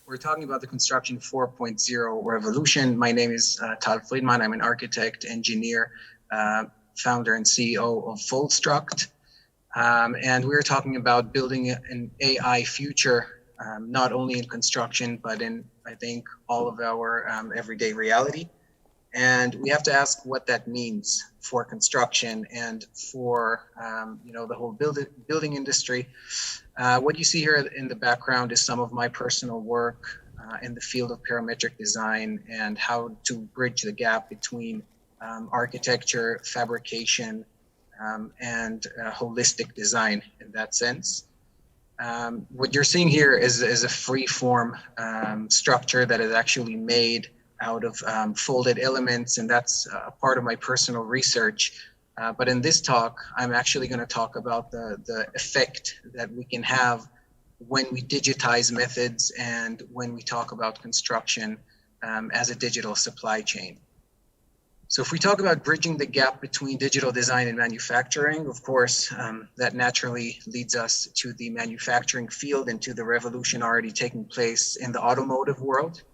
We're talking about the construction 4.0 revolution. My name is Tal Friedman. I'm an architect, engineer, founder and CEO of Foldstruct. And we're talking about building an AI future, not only in construction, but in, I think, all of our everyday reality. And we have to ask what that means for construction and for the whole building industry. What you see here in the background is some of my personal work in the field of parametric design and how to bridge the gap between architecture, fabrication, and holistic design in that sense. What you're seeing here is a free form structure that is actually made out of folded elements, and that's a part of my personal research. But in this talk, I'm actually going to talk about the effect that we can have when we digitize methods and when we talk about construction as a digital supply chain. So if we talk about bridging the gap between digital design and manufacturing, of course, that naturally leads us to the manufacturing field and to the revolution already taking place in the automotive world.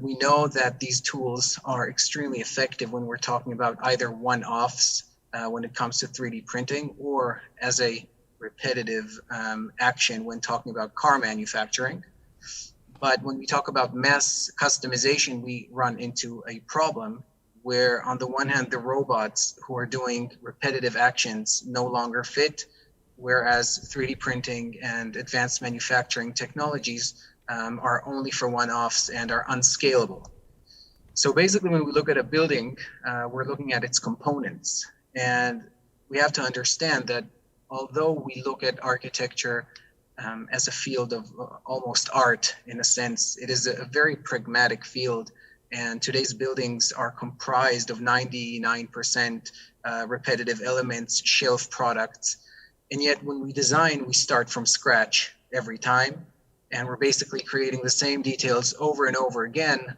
We know that these tools are extremely effective when we're talking about either one-offs when it comes to 3D printing or as a repetitive action when talking about car manufacturing. But when we talk about mass customization, we run into a problem where on the one hand, the robots who are doing repetitive actions no longer fit, whereas 3D printing and advanced manufacturing technologies are only for one-offs and are unscalable. So basically, when we look at a building, we're looking at its components. And we have to understand that although we look at architecture as a field of almost art, in a sense, it is a very pragmatic field. And today's buildings are comprised of 99% repetitive elements, shelf products. And yet when we design, we start from scratch every time. And we're basically creating the same details over and over again.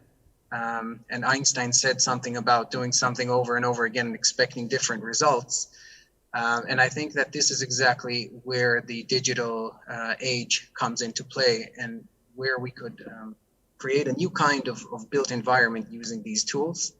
And Einstein said something about doing something over and over again and expecting different results. And I think that this is exactly where the digital age comes into play and where we could create a new kind of built environment using these tools.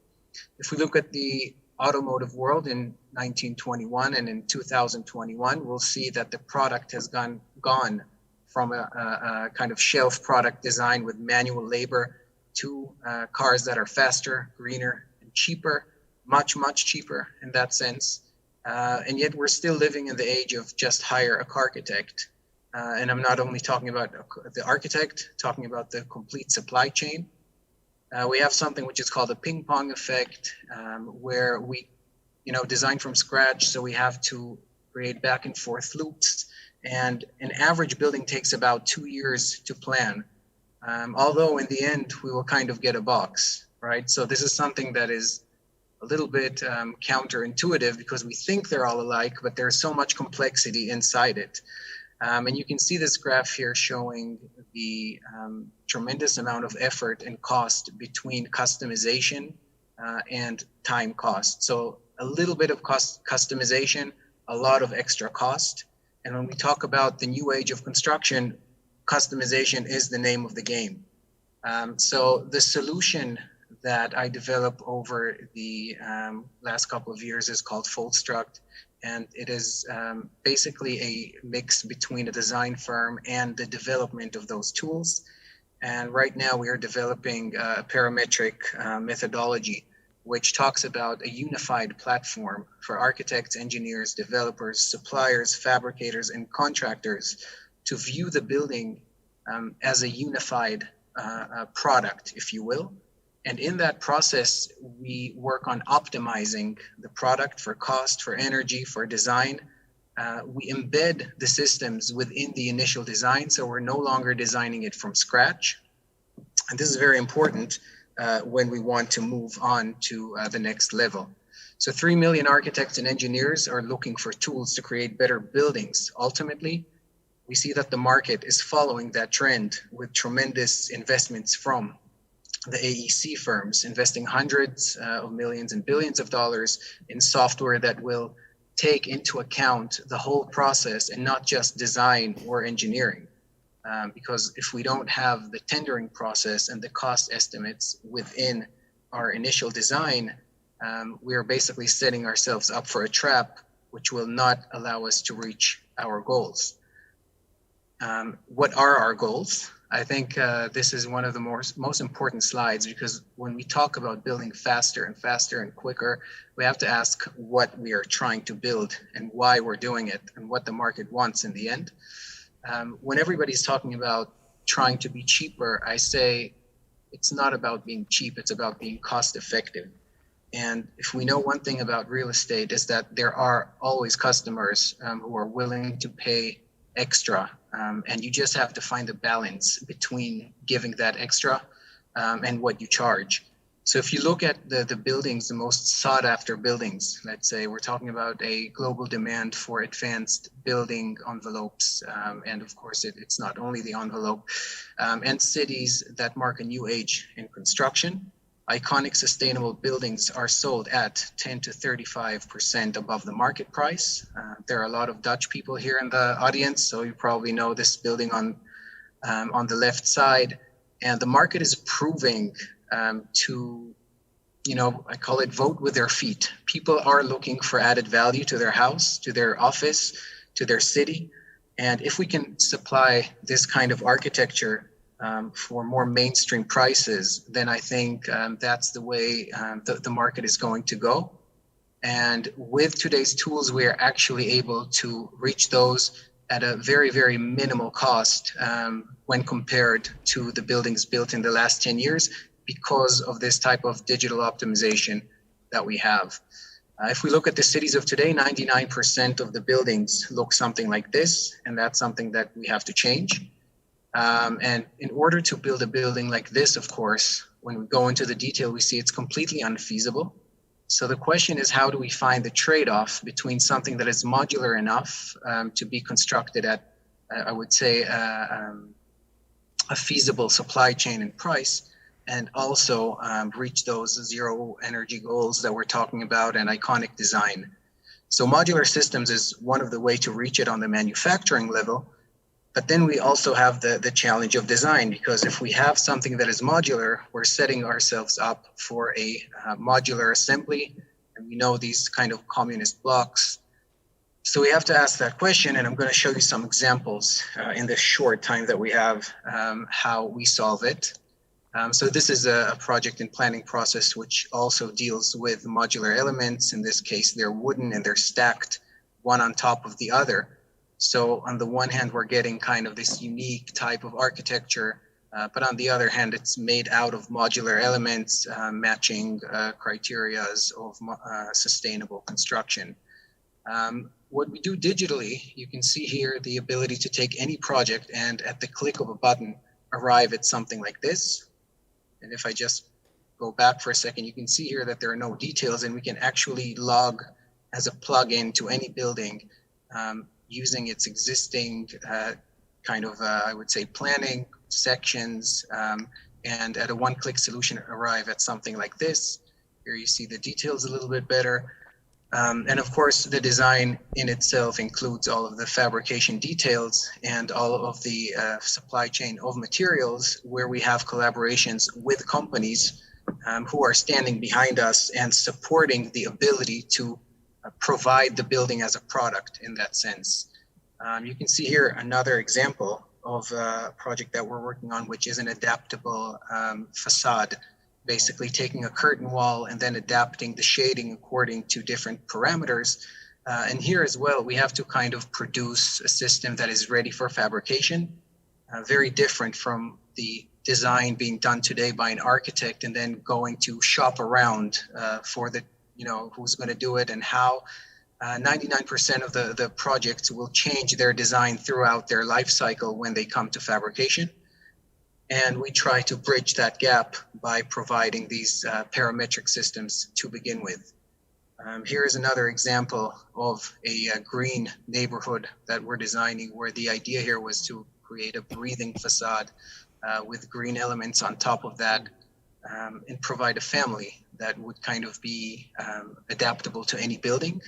If we look at the automotive world in 1921 and in 2021, we'll see that the product has gone from a kind of shelf product design with manual labor to cars that are faster, greener, and cheaper, much, much cheaper in that sense. And yet we're still living in the age of just hire a architect. And I'm not only talking about the architect, talking about the complete supply chain. We have something which is called the ping-pong effect, where we design from scratch. So we have to create back and forth loops. And an average building takes about 2 years to plan. Although in the end, we will kind of get a box, right? So this is something that is a little bit counterintuitive because we think they're all alike, but there's so much complexity inside it. And you can see this graph here showing the tremendous amount of effort and cost between customization and time cost. So a little bit of customization, a lot of extra cost. And when we talk about the new age of construction, customization is the name of the game. So the solution that I developed over the last couple of years is called Foldstruct. And it is basically a mix between a design firm and the development of those tools. And right now we are developing a parametric methodology, which talks about a unified platform for architects, engineers, developers, suppliers, fabricators, and contractors to view the building as a unified product, if you will. And in that process, we work on optimizing the product for cost, for energy, for design. We embed the systems within the initial design, so we're no longer designing it from scratch. And this is very important when we want to move on to the next level. So 3 million architects and engineers are looking for tools to create better buildings. Ultimately, we see that the market is following that trend with tremendous investments from the AEC firms, investing hundreds of millions and billions of dollars in software that will take into account the whole process and not just design or engineering. because if we don't have the tendering process and the cost estimates within our initial design, we are basically setting ourselves up for a trap, which will not allow us to reach our goals. What are our goals? I think this is one of the most important slides, because when we talk about building faster and faster and quicker, we have to ask what we are trying to build and why we're doing it and what the market wants in the end. When everybody's talking about trying to be cheaper, I say it's not about being cheap, it's about being cost effective. And if we know one thing about real estate, is that there are always customers who are willing to pay extra, and you just have to find a balance between giving that extra and what you charge. So if you look at the buildings, the most sought after buildings, let's say we're talking about a global demand for advanced building envelopes, and of course it's not only the envelope, and cities that mark a new age in construction. Iconic sustainable buildings are sold at 10 to 35% above the market price. There are a lot of Dutch people here in the audience, so you probably know this building on the left side. And the market is proving to, I call it vote with their feet. People are looking for added value to their house, to their office, to their city. And if we can supply this kind of architecture for more mainstream prices, then I think that's the way the market is going to go. And with today's tools, we are actually able to reach those at a very, very minimal cost when compared to the buildings built in the last 10 years because of this type of digital optimization that we have. If we look at the cities of today, 99% of the buildings look something like this, and that's something that we have to change. And in order to build a building like this, of course, when we go into the detail, we see it's completely unfeasible. So the question is, how do we find the trade-off between something that is modular enough to be constructed at, I would say, a feasible supply chain and price, and also reach those zero energy goals that we're talking about and iconic design. So modular systems is one of the ways to reach it on the manufacturing level. But then we also have the challenge of design, because if we have something that is modular, we're setting ourselves up for a modular assembly. And we know these kind of communist blocks. So we have to ask that question, and I'm going to show you some examples in the short time that we have, how we solve it. So this is a project and planning process which also deals with modular elements. In this case, they're wooden and they're stacked one on top of the other. So on the one hand, we're getting kind of this unique type of architecture, but on the other hand, it's made out of modular elements, matching criteria of sustainable construction. What we do digitally, you can see here the ability to take any project and at the click of a button, arrive at something like this. And if I just go back for a second, you can see here that there are no details, and we can actually log as a plugin to any building using its existing I would say, planning sections, and at a one-click solution arrive at something like this. Here you see the details a little bit better. And of course, the design in itself includes all of the fabrication details and all of the supply chain of materials, where we have collaborations with companies who are standing behind us and supporting the ability to provide the building as a product in that sense. You can see here another example of a project that we're working on, which is an adaptable facade, basically taking a curtain wall and then adapting the shading according to different parameters. And here as well, we have to kind of produce a system that is ready for fabrication, very different from the design being done today by an architect and then going to shop around for the who's going to do it and how. 99% of the projects will change their design throughout their life cycle when they come to fabrication. And we try to bridge that gap by providing these parametric systems to begin with. Here is another example of a green neighborhood that we're designing, where the idea here was to create a breathing facade with green elements on top of that, and provide a family that would kind of be adaptable to any building.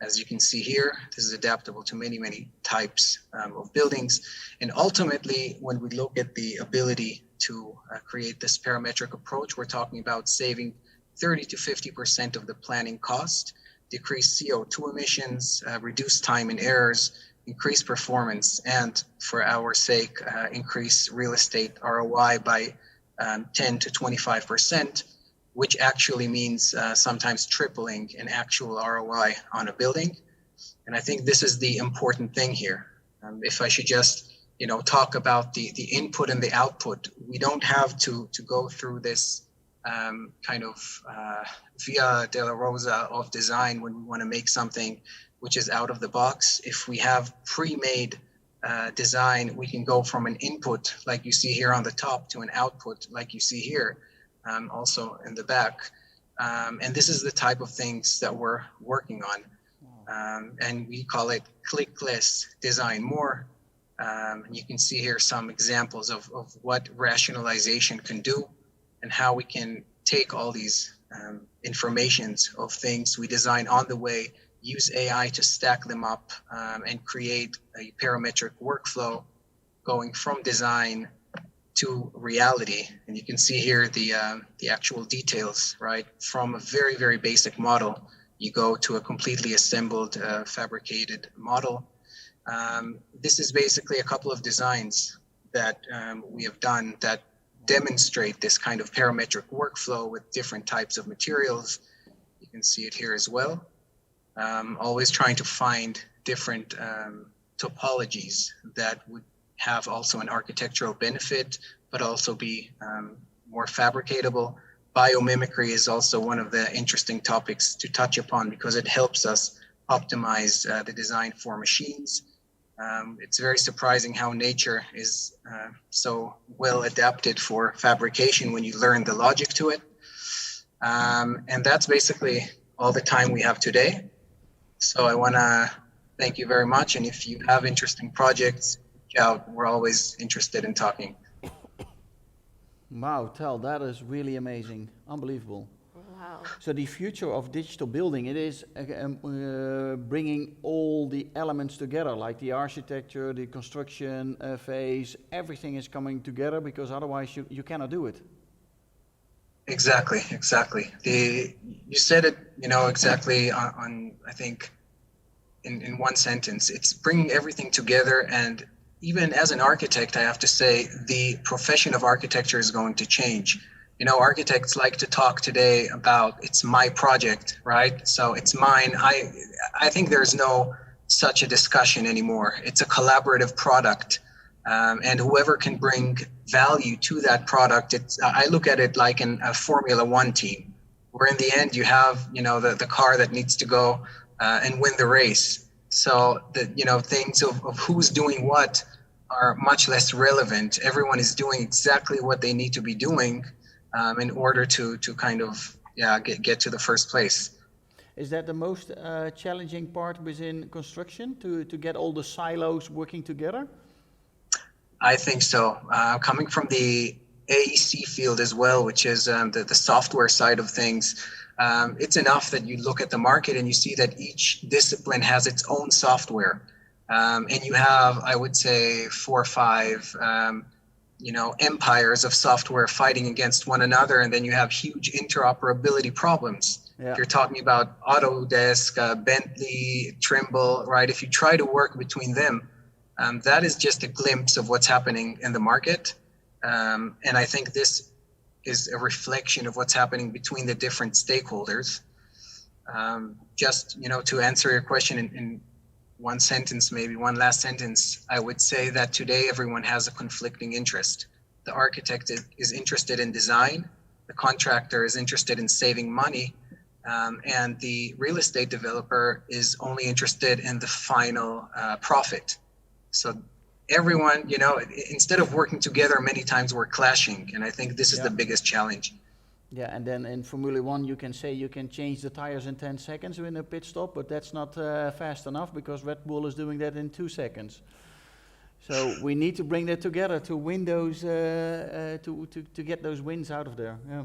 As you can see here, this is adaptable to many, many types of buildings. And ultimately, when we look at the ability to create this parametric approach, we're talking about saving 30 to 50% of the planning cost, decrease CO2 emissions, reduce time and errors, increase performance, and for our sake, increase real estate ROI by 10 to 25%, which actually means sometimes tripling an actual ROI on a building. And I think this is the important thing here. If I should just, talk about the input and the output, we don't have to go through this kind of via Dolorosa of design when we want to make something which is out of the box. If we have pre-made design, we can go from an input like you see here on the top to an output like you see here, also in the back. And this is the type of things that we're working on. And we call it click less, design more. And you can see here some examples of what rationalization can do and how we can take all these informations of things we design on the way, use AI to stack them up, and create a parametric workflow going from design to reality. And you can see here the actual details, right? From a very, very basic model, you go to a completely assembled, fabricated model. This is basically a couple of designs that we have done that demonstrate this kind of parametric workflow with different types of materials. You can see it here as well. Always trying to find different topologies that would have also an architectural benefit, but also be more fabricatable. Biomimicry is also one of the interesting topics to touch upon because it helps us optimize the design for machines. It's very surprising how nature is so well adapted for fabrication when you learn the logic to it. And that's basically all the time we have today. So I want to thank you very much. And if you have interesting projects, reach out. We're always interested in talking. Wow, Tal, that is really amazing. Unbelievable. Wow. So the future of digital building, it is bringing all the elements together, like the architecture, the construction phase, everything is coming together because otherwise you cannot do it. Exactly. You said it, exactly on I think, in one sentence. It's bringing everything together. And even as an architect, I have to say the profession of architecture is going to change. Architects like to talk today about it's my project, right? So it's mine. I think there's no such a discussion anymore. It's a collaborative product. And whoever can bring value to that product, I look at it like a Formula One team, where in the end you have, the car that needs to go and win the race. So things of who's doing what are much less relevant. Everyone is doing exactly what they need to be doing in order to kind of get to the first place. Is that the most challenging part within construction, to get all the silos working together? I think so. Coming from the AEC field as well, which is the software side of things, it's enough that you look at the market and you see that each discipline has its own software. And you have, I would say, 4 or 5, empires of software fighting against one another. And then you have huge interoperability problems. Yeah. If you're talking about Autodesk, Bentley, Trimble, right? If you try to work between them, that is just a glimpse of what's happening in the market. And I think this is a reflection of what's happening between the different stakeholders. Just, to answer your question in one sentence, maybe one last sentence, I would say that today everyone has a conflicting interest. The architect is interested in design, the contractor is interested in saving money, and the real estate developer is only interested in the final profit. So everyone, instead of working together, many times we're clashing. And I think this is the biggest challenge. Yeah, and then in Formula One, you can say you can change the tires in 10 seconds in a pit stop, but that's not fast enough because Red Bull is doing that in 2 seconds. So we need to bring that together to win those, to get those wins out of there. Yeah.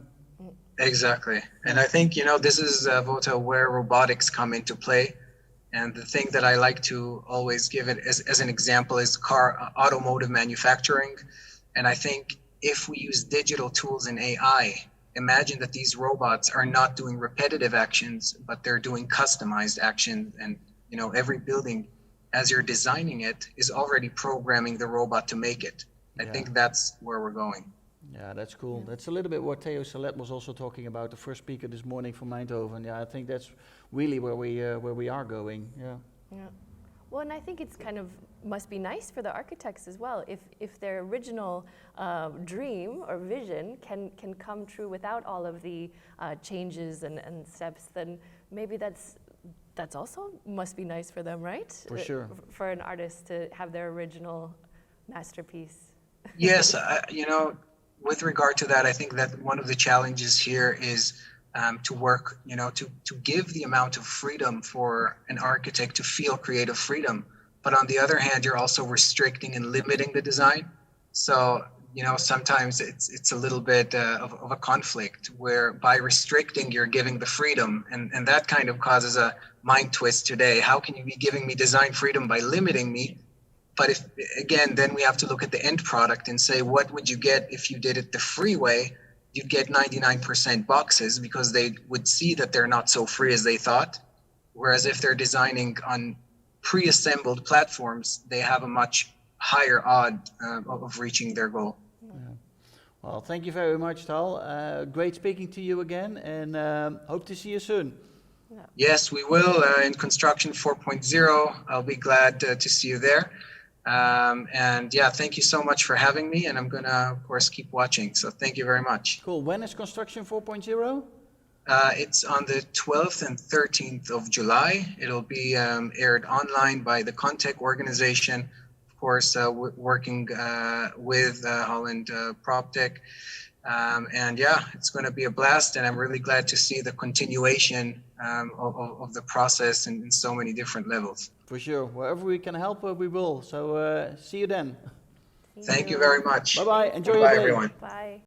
Exactly. And I think, this is, Vota, where robotics come into play. And the thing that I like to always give it as an example is automotive manufacturing. And I think if we use digital tools and AI, imagine that these robots are not doing repetitive actions, but they're doing customized action. And every building, as you're designing it, is already programming the robot to make it. I think that's where we're going. Yeah, that's cool. Yeah. That's a little bit what Theo Salet was also talking about, the first speaker this morning from Eindhoven. Yeah, I think that's really where we are going. Yeah. Yeah. Well, and I think it's kind of must be nice for the architects as well. If their original dream or vision can come true without all of the changes and steps, then maybe that's also must be nice for them, right? For sure. For an artist to have their original masterpiece. Yes, with regard to that, I think that one of the challenges here is to work, to give the amount of freedom for an architect to feel creative freedom. But on the other hand, you're also restricting and limiting the design. So, sometimes it's a little bit of a conflict where by restricting, you're giving the freedom. And that kind of causes a mind twist today. How can you be giving me design freedom by limiting me? But then we have to look at the end product and say, what would you get if you did it the free way? You'd get 99% boxes because they would see that they're not so free as they thought. Whereas if they're designing on pre-assembled platforms, they have a much higher odd of reaching their goal. Yeah. Well, thank you very much, Tal. Great speaking to you again, and hope to see you soon. Yes, we will. In Construction 4.0, I'll be glad to see you there. Thank you so much for having me, and I'm gonna, of course, keep watching. So thank you very much. Cool. When is Construction 4.0? It's on the 12th and 13th of July. It'll be aired online by the Contech organization, of course, working with Holland PropTech. It's going to be a blast, and I'm really glad to see the continuation of the process in so many different levels. For sure. Wherever we can help, we will. So see you then. Thank you very much. Bye-bye. Enjoy your day. Everyone. Bye.